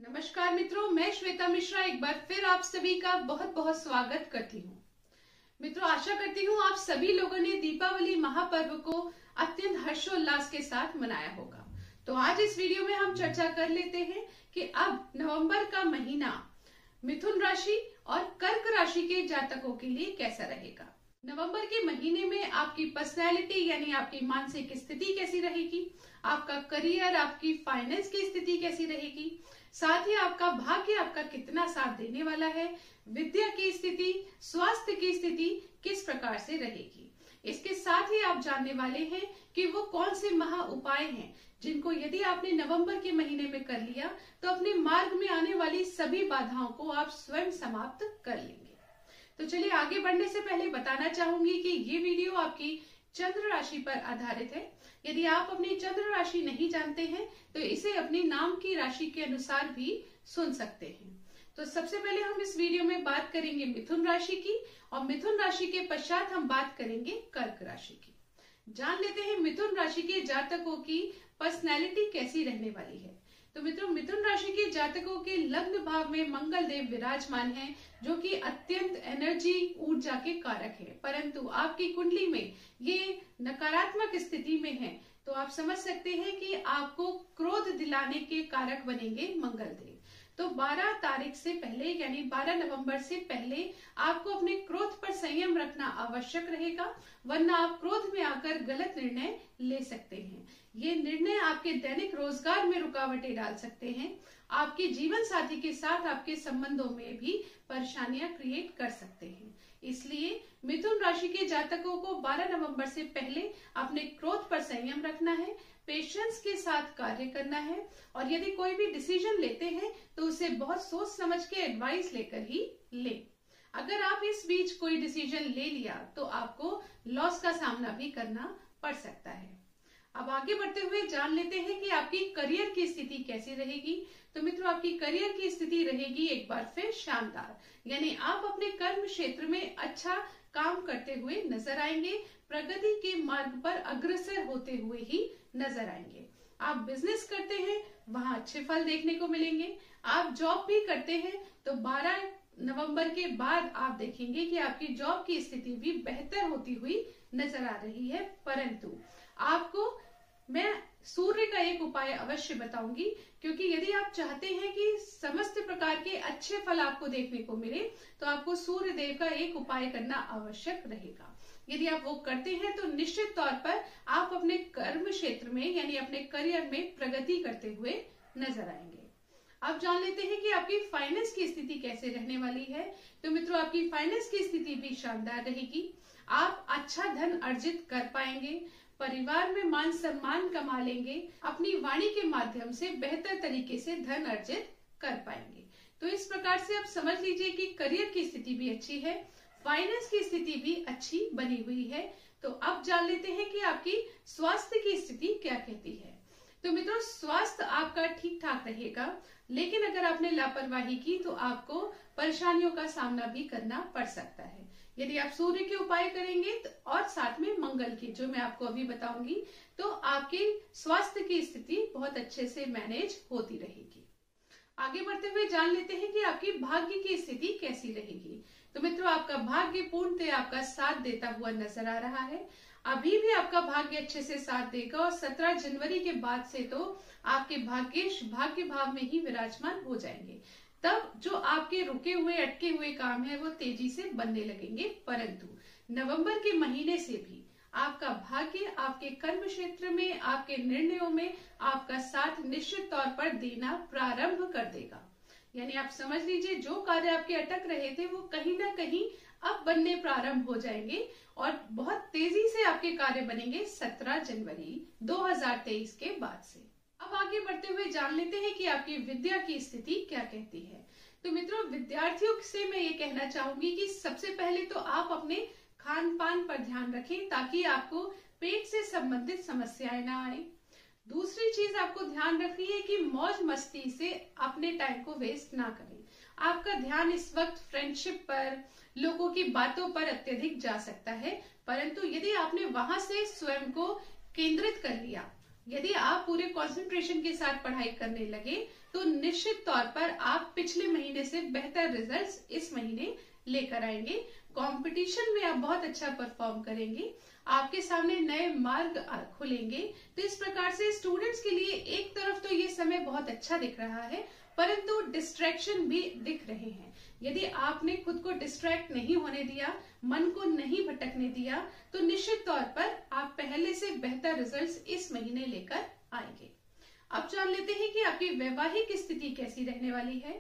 नमस्कार मित्रों, मैं श्वेता मिश्रा एक बार फिर आप सभी का बहुत बहुत स्वागत करती हूँ। मित्रों, आशा करती हूँ आप सभी लोगों ने दीपावली महापर्व को अत्यंत हर्षोल्लास के साथ मनाया होगा। तो आज इस वीडियो में हम चर्चा कर लेते हैं कि अब नवंबर का महीना मिथुन राशि और कर्क राशि के जातकों के लिए कैसा रहेगा। नवंबर के महीने में आपकी पर्सनैलिटी यानी आपकी मानसिक स्थिति कैसी रहेगी, आपका करियर, आपकी फाइनेंस की स्थिति कैसी रहेगी, साथ ही आपका भाग्य आपका कितना साथ देने वाला है, विद्या की स्थिति, स्वास्थ्य की स्थिति किस प्रकार से रहेगी। इसके साथ ही आप जानने वाले हैं कि वो कौन से महा उपाय हैं जिनको यदि आपने नवंबर के महीने में कर लिया तो अपने मार्ग में आने वाली सभी बाधाओं को आप स्वयं समाप्त कर लेंगे। तो चलिए आगे बढ़ने से पहले बताना चाहूंगी कि ये वीडियो आपकी चंद्र राशि पर आधारित है। यदि आप अपनी चंद्र राशि नहीं जानते हैं तो इसे अपनी नाम की राशि के अनुसार भी सुन सकते हैं। तो सबसे पहले हम इस वीडियो में बात करेंगे मिथुन राशि की और मिथुन राशि के पश्चात हम बात करेंगे कर्क राशि की। जान लेते हैं मिथुन राशि के जातकों की पर्सनैलिटी कैसी रहने वाली है। तो मित्रों, मिथुन राशि के जातकों के लग्न भाव में मंगल देव विराजमान हैं, जो कि अत्यंत एनर्जी ऊर्जा के कारक है, परंतु आपकी कुंडली में ये नकारात्मक स्थिति में है। तो आप समझ सकते हैं कि आपको क्रोध दिलाने के कारक बनेंगे मंगल देव। तो 12 तारीख से पहले यानी 12 नवंबर से पहले आपको अपने क्रोध पर संयम रखना आवश्यक रहेगा, वरना आप क्रोध में आकर गलत निर्णय ले सकते हैं। ये निर्णय आपके दैनिक रोजगार में रुकावटें डाल सकते हैं, आपके जीवन साथी के साथ आपके संबंधों में भी परेशानियां क्रिएट कर सकते हैं। इसलिए मिथुन राशि के जातकों को 12 नवंबर से पहले अपने क्रोध पर संयम रखना है, पेशेंस के साथ कार्य करना है और यदि कोई भी डिसीजन लेते हैं तो उसे बहुत सोच समझ के एडवाइस लेकर ही लें। अगर आप इस बीच कोई डिसीजन ले लिया तो आपको लॉस का सामना भी करना पड़ सकता है। अब आगे बढ़ते हुए जान लेते हैं कि आपकी करियर की स्थिति कैसी रहेगी। तो मित्रों, आपकी करियर की स्थिति रहेगी एक बार फिर शानदार, यानी आप अपने कर्म क्षेत्र में अच्छा काम करते हुए नजर आएंगे, प्रगति के मार्ग पर अग्रसर होते हुए ही नजर आएंगे। आप बिजनेस करते हैं वहां अच्छे फल देखने को मिलेंगे। आप जॉब भी करते हैं तो 12 नवंबर के बाद आप देखेंगे कि आपकी जॉब की स्थिति भी बेहतर होती हुई नजर आ रही है। परंतु आपको मैं सूर्य का एक उपाय अवश्य बताऊंगी, क्योंकि यदि आप चाहते हैं कि समस्त प्रकार के अच्छे फल आपको देखने को मिले तो आपको सूर्य देव का एक उपाय करना आवश्यक रहेगा। यदि आप वो करते हैं तो निश्चित तौर पर आप अपने कर्म क्षेत्र में यानी अपने करियर में प्रगति करते हुए नजर आएंगे। अब जान लेते हैं कि आपकी फाइनेंस की स्थिति कैसे रहने वाली है। तो मित्रों, आपकी फाइनेंस की स्थिति भी शानदार रहेगी। आप अच्छा धन अर्जित कर पाएंगे, परिवार में मान सम्मान कमा लेंगे, अपनी वाणी के माध्यम से बेहतर तरीके से धन अर्जित कर पाएंगे। तो इस प्रकार से आप समझ लीजिए कि करियर की स्थिति भी अच्छी है, फाइनेंस की स्थिति भी अच्छी बनी हुई है। तो अब जान लेते हैं कि आपकी स्वास्थ्य की स्थिति क्या कहती है। तो मित्रों, स्वास्थ्य आपका ठीक ठाक रहेगा, लेकिन अगर आपने लापरवाही की तो आपको परेशानियों का सामना भी करना पड़ सकता है। यदि आप सूर्य के उपाय करेंगे तो और साथ में मंगल के, जो मैं आपको अभी बताऊंगी, तो आपके स्वास्थ्य की स्थिति बहुत अच्छे से मैनेज होती रहेगी। आगे बढ़ते हुए जान लेते हैं कि आपकी भाग्य की स्थिति कैसी रहेगी। तो मित्रों, आपका भाग्य पूर्णतः आपका साथ देता हुआ नजर आ रहा है। अभी भी आपका भाग्य अच्छे से साथ देगा और 17 जनवरी के बाद से तो आपके भाग्येश भाग्य भाव में ही विराजमान हो जाएंगे। तब जो आपके रुके हुए अटके हुए काम है वो तेजी से बनने लगेंगे। परंतु नवंबर के महीने से भी आपका भाग्य आपके कर्म क्षेत्र में, आपके निर्णयों में आपका साथ निश्चित तौर पर देना प्रारंभ कर देगा। यानी आप समझ लीजिए जो कार्य आपके अटक रहे थे वो कहीं ना कहीं अब बनने प्रारंभ हो जाएंगे और बहुत तेजी से आपके कार्य बनेंगे 17 जनवरी 2023 के बाद से। अब आगे बढ़ते हुए जान लेते हैं कि आपकी विद्या की स्थिति क्या कहती है। तो मित्रों, विद्यार्थियों से मैं ये कहना चाहूंगी कि सबसे पहले तो आप अपने खान पान पर ध्यान रखें ताकि आपको पेट से संबंधित समस्याएं ना आए। दूसरी चीज आपको ध्यान रखनी है कि मौज मस्ती से अपने टाइम को वेस्ट ना करें। आपका ध्यान इस वक्त फ्रेंडशिप पर, लोगों की बातों पर अत्यधिक जा सकता है, परंतु यदि आपने वहां से स्वयं को केंद्रित कर लिया यदि आप पूरे कंसंट्रेशन के साथ पढ़ाई करने लगे तो निश्चित तौर पर आप पिछले महीने से बेहतर रिजल्ट्स इस महीने लेकर आएंगे। कंपटीशन में आप बहुत अच्छा परफॉर्म करेंगे, आपके सामने नए मार्ग खुलेंगे। तो इस प्रकार से स्टूडेंट्स के लिए एक तरफ तो ये समय बहुत अच्छा दिख रहा है, परंतु डिस्ट्रैक्शन भी दिख रहे हैं। यदि आपने खुद को डिस्ट्रैक्ट नहीं होने दिया, मन को नहीं भटकने दिया, तो निश्चित तौर पर आप पहले से बेहतर रिजल्ट्स इस महीने लेकर आएंगे। अब जान लेते हैं कि आपकी वैवाहिक स्थिति कैसी रहने वाली है।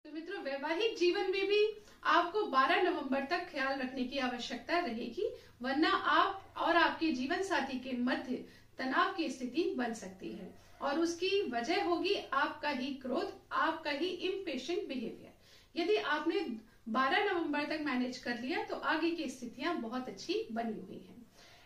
तो मित्रों, वैवाहिक जीवन में भी आपको 12 नवंबर तक ख्याल रखने की आवश्यकता रहेगी, वरना आप और आपके जीवन साथी के मध्य तनाव की स्थिति बन सकती है और उसकी वजह होगी आपका ही क्रोध, आपका ही इम्पेशेंट बिहेवियर। यदि आपने 12 नवंबर तक मैनेज कर लिया तो आगे की स्थितियां बहुत अच्छी बनी हुई हैं।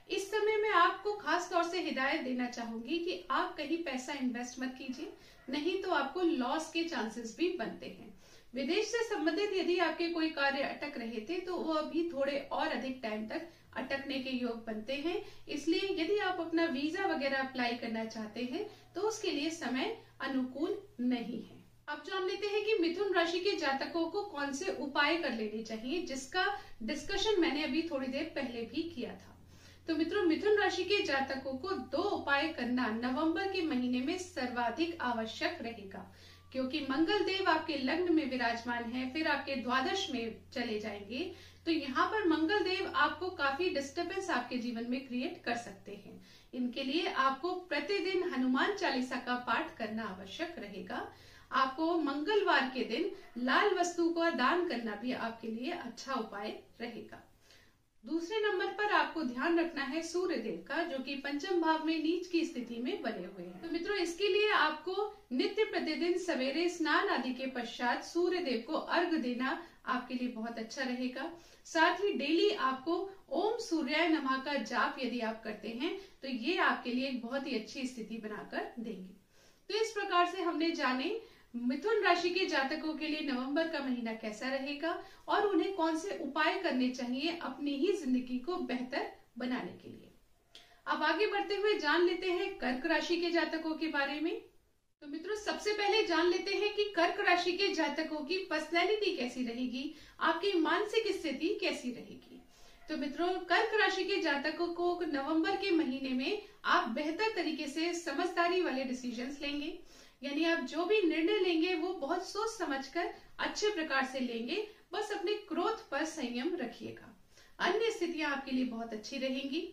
इस समय मैं आपको खास तौर से हिदायत देना चाहूंगी कि आप कहीं पैसा इन्वेस्ट मत कीजिए, नहीं तो आपको लॉस के चांसेस भी बनते हैं। विदेश से संबंधित यदि आपके कोई कार्य अटक रहे थे तो वो अभी थोड़े और अधिक टाइम तक अटकने के योग बनते हैं। इसलिए यदि आप अपना वीजा वगैरह अप्लाई करना चाहते हैं तो उसके लिए समय अनुकूल नहीं है। अब जान लेते हैं कि मिथुन राशि के जातकों को कौन से उपाय कर लेने चाहिए, जिसका डिस्कशन मैंने अभी थोड़ी देर पहले भी किया था। तो मित्रों, मिथुन राशि के जातकों को 2 उपाय करना नवंबर के महीने में सर्वाधिक आवश्यक रहेगा, क्योंकि मंगल देव आपके लग्न में विराजमान है, फिर आपके द्वादश में चले जाएंगे। तो यहाँ पर मंगल देव आपको काफी डिस्टर्बेंस आपके जीवन में क्रिएट कर सकते हैं। इनके लिए आपको प्रतिदिन हनुमान चालीसा का पाठ करना आवश्यक रहेगा। आपको मंगलवार के दिन लाल वस्तु का दान करना भी आपके लिए अच्छा उपाय रहेगा। दूसरे नंबर पर आपको ध्यान रखना है सूर्य देव का, जो कि पंचम भाव में नीच की स्थिति में बने हुए हैं। तो मित्रों, इसके लिए आपको नित्य प्रतिदिन सवेरे स्नान आदि के पश्चात सूर्य देव को अर्घ देना आपके लिए बहुत अच्छा रहेगा। साथ ही डेली आपको ओम सूर्याय नमः का जाप यदि आप करते हैं तो ये आपके लिए एक बहुत ही अच्छी स्थिति बनाकर देंगे। तो इस प्रकार से हमने जाने मिथुन राशि के जातकों के लिए नवंबर का महीना कैसा रहेगा और उन्हें कौन से उपाय करने चाहिए अपनी ही जिंदगी को बेहतर बनाने के लिए। अब आगे बढ़ते हुए जान लेते हैं कर्क राशि के जातकों के बारे में। तो मित्रों, सबसे पहले जान लेते हैं कि कर्क राशि के जातकों की पर्सनैलिटी कैसी रहेगी, आपकी मानसिक स्थिति कैसी रहेगी। तो मित्रों, कर्क राशि के जातकों को नवंबर के महीने में आप बेहतर तरीके से समझदारी वाले डिसीजंस लेंगे, यानी आप जो भी निर्णय लेंगे वो बहुत सोच समझकर अच्छे प्रकार से लेंगे। बस अपने क्रोध पर संयम रखिएगा। अन्य स्थितियां आपके लिए बहुत अच्छी रहेंगी।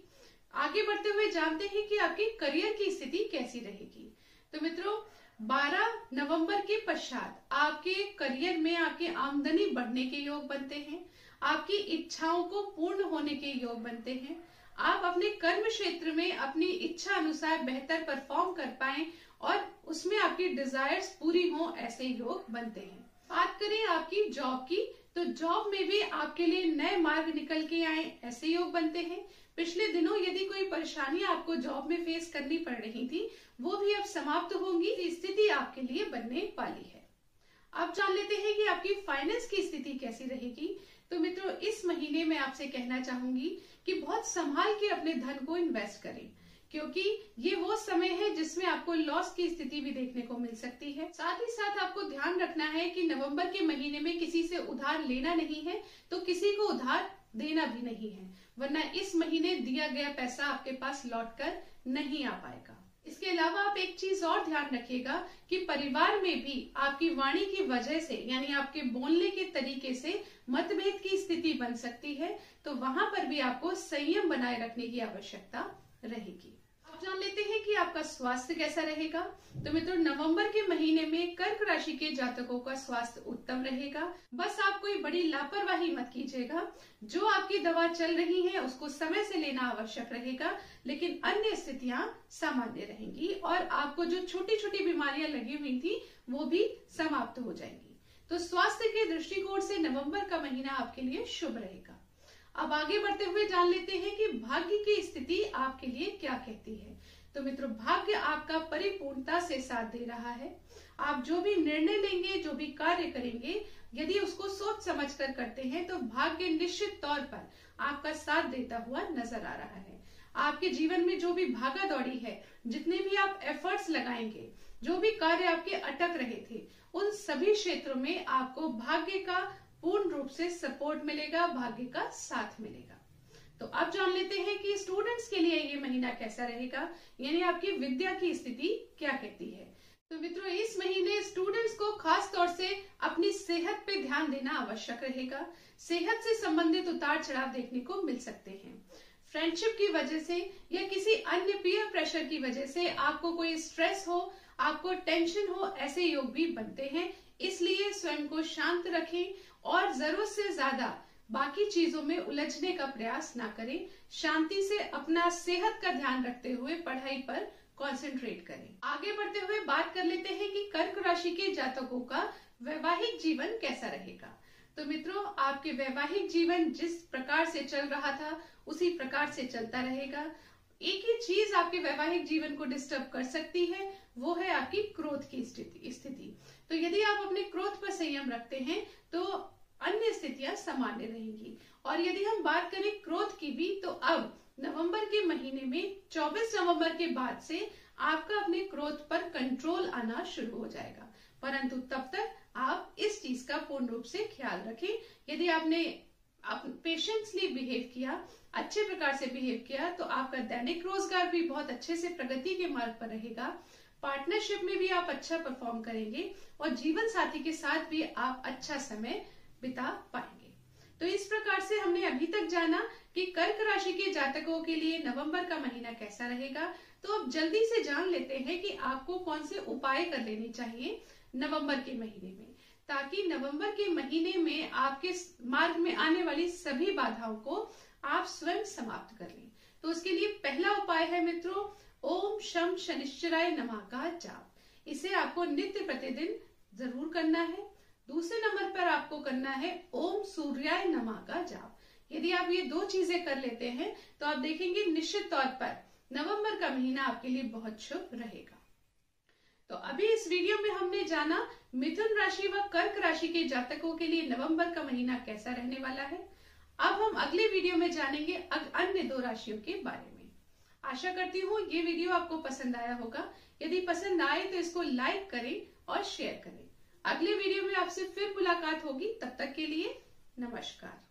आगे बढ़ते हुए जानते हैं कि आपकी करियर की स्थिति कैसी रहेगी। तो मित्रों, 12 नवंबर के पश्चात आपके करियर में आपकी आमदनी बढ़ने के योग बनते हैं, आपकी इच्छाओं को पूर्ण होने के योग बनते हैं। आप अपने कर्म क्षेत्र में अपनी इच्छा अनुसार बेहतर परफॉर्म कर पाएं और उसमें आपकी डिजायर्स पूरी हो, ऐसे योग बनते हैं। बात करें आपकी जॉब की, तो जॉब में भी आपके लिए नए मार्ग निकल के आए, ऐसे योग बनते हैं। पिछले दिनों यदि कोई परेशानी आपको जॉब में फेस करनी पड़ रही थी, वो भी अब समाप्त होंगी, स्थिति आपके लिए बनने वाली है। अब जान लेते हैं कि आपकी फाइनेंस की स्थिति कैसी रहेगी। तो मित्रों, इस महीने में आपसे कहना चाहूंगी कि बहुत संभाल के अपने धन को इन्वेस्ट करें, क्योंकि ये वो समय है जिसमें आपको लॉस की स्थिति भी देखने को मिल सकती है। साथ ही साथ आपको ध्यान रखना है कि नवंबर के महीने में किसी से उधार लेना नहीं है, तो किसी को उधार देना भी नहीं है, वरना इस महीने दिया गया पैसा आपके पास लौटकर नहीं आ पाएगा। इसके अलावा आप एक चीज और ध्यान रखिएगा कि परिवार में भी आपकी वाणी की वजह से, यानी आपके बोलने के तरीके से मतभेद की स्थिति बन सकती है, तो वहां पर भी आपको संयम बनाए रखने की आवश्यकता रहेगी। अब जान लेते हैं कि आपका स्वास्थ्य कैसा रहेगा। तो मित्रों, नवंबर के महीने में कर्क राशि के जातकों का स्वास्थ्य उत्तम रहेगा। बस आप कोई बड़ी लापरवाही मत कीजिएगा। जो आपकी दवा चल रही है उसको समय से लेना आवश्यक रहेगा, लेकिन अन्य स्थितियां सामान्य रहेंगी और आपको जो छोटी छोटी बीमारियां लगी हुई थी वो भी समाप्त हो जाएंगी। तो स्वास्थ्य के दृष्टिकोण से नवंबर का महीना आपके लिए शुभ रहेगा। अब आगे बढ़ते हुए जान लेते हैं कि भाग्य की स्थिति आपके लिए क्या कहती है। तो मित्रों, भाग्य आपका परिपूर्णता से साथ दे रहा है। आप जो भी निर्णय लेंगे, जो भी कार्य करेंगे, यदि उसको सोच समझकर करते हैं तो भाग्य निश्चित तौर पर आपका साथ देता हुआ नजर आ रहा है। आपके जीवन में जो भी भागा दौड़ी है, जितने भी आप एफर्ट्स लगाएंगे, जो भी कार्य आपके अटक रहे थे, उन सभी क्षेत्रों में आपको भाग्य का पूर्ण रूप से सपोर्ट मिलेगा, भाग्य का साथ मिलेगा। तो अब जान लेते हैं कि स्टूडेंट्स के लिए ये महीना कैसा रहेगा, यानी आपकी विद्या की स्थिति क्या कहती है। तो मित्रों, इस महीने स्टूडेंट्स को खास तौर से अपनी सेहत पे ध्यान देना आवश्यक रहेगा। सेहत से संबंधित उतार चढ़ाव देखने को मिल सकते हैं। फ्रेंडशिप की वजह से या किसी अन्य पीयर प्रेशर की वजह से आपको कोई स्ट्रेस हो, आपको टेंशन हो, ऐसे योग भी बनते हैं। इसलिए स्वयं को शांत रखें और जरूरत से ज्यादा बाकी चीजों में उलझने का प्रयास ना करें। शांति से अपना सेहत का ध्यान रखते हुए पढ़ाई पर कंसंट्रेट करें। आगे बढ़ते हुए बात कर लेते हैं कि कर्क राशि के जातकों का वैवाहिक जीवन कैसा रहेगा। तो मित्रों, आपके वैवाहिक जीवन जिस प्रकार से चल रहा था उसी प्रकार से चलता रहेगा। एक ही चीज आपके वैवाहिक जीवन को डिस्टर्ब कर सकती है, वो है आपकी क्रोध की स्थिति। तो यदि आप अपने क्रोध पर संयम रखते हैं तो अन्य स्थितियां सामान्य रहेंगी। और यदि हम बात करें क्रोध की भी, तो अब नवंबर के महीने में 24 नवंबर के बाद से आपका अपने क्रोध पर कंट्रोल आना शुरू हो जाएगा। परंतु तब तक आप इस चीज का पूर्ण रूप से ख्याल रखें। यदि आपने पेशेंसली बिहेव किया, अच्छे प्रकार से बिहेव किया, तो आपका दैनिक रोजगार भी बहुत अच्छे से प्रगति के मार्ग पर रहेगा। पार्टनरशिप में भी आप अच्छा परफॉर्म करेंगे और जीवन साथी के साथ भी आप अच्छा समय बिता पाएंगे। तो इस प्रकार से हमने अभी तक जाना कि कर्क राशि के जातकों के लिए नवंबर का महीना कैसा रहेगा। तो अब जल्दी से जान लेते हैं कि आपको कौन से उपाय कर लेने चाहिए नवंबर के महीने में, ताकि नवंबर के महीने में आपके मार्ग में आने वाली सभी बाधाओं को आप स्वयं समाप्त कर लें। तो उसके लिए पहला उपाय है मित्रों, ओम शम शनिश्चराय नमः का जाप। इसे आपको नित्य प्रतिदिन जरूर करना है। दूसरे नंबर पर आपको करना है ओम सूर्याय नमः का जाप। यदि आप ये दो चीजें कर लेते हैं तो आप देखेंगे निश्चित तौर पर नवंबर का महीना आपके लिए बहुत शुभ रहेगा। तो अभी इस वीडियो में हमने जाना मिथुन राशि व कर्क राशि के जातकों के लिए नवंबर का महीना कैसा रहने वाला है। अब हम अगले वीडियो में जानेंगे अन्य दो राशियों के बारे में। आशा करती हूँ ये वीडियो आपको पसंद आया होगा। यदि पसंद आए तो इसको लाइक करें और शेयर करें। अगले वीडियो में आपसे फिर मुलाकात होगी। तब तक के लिए नमस्कार।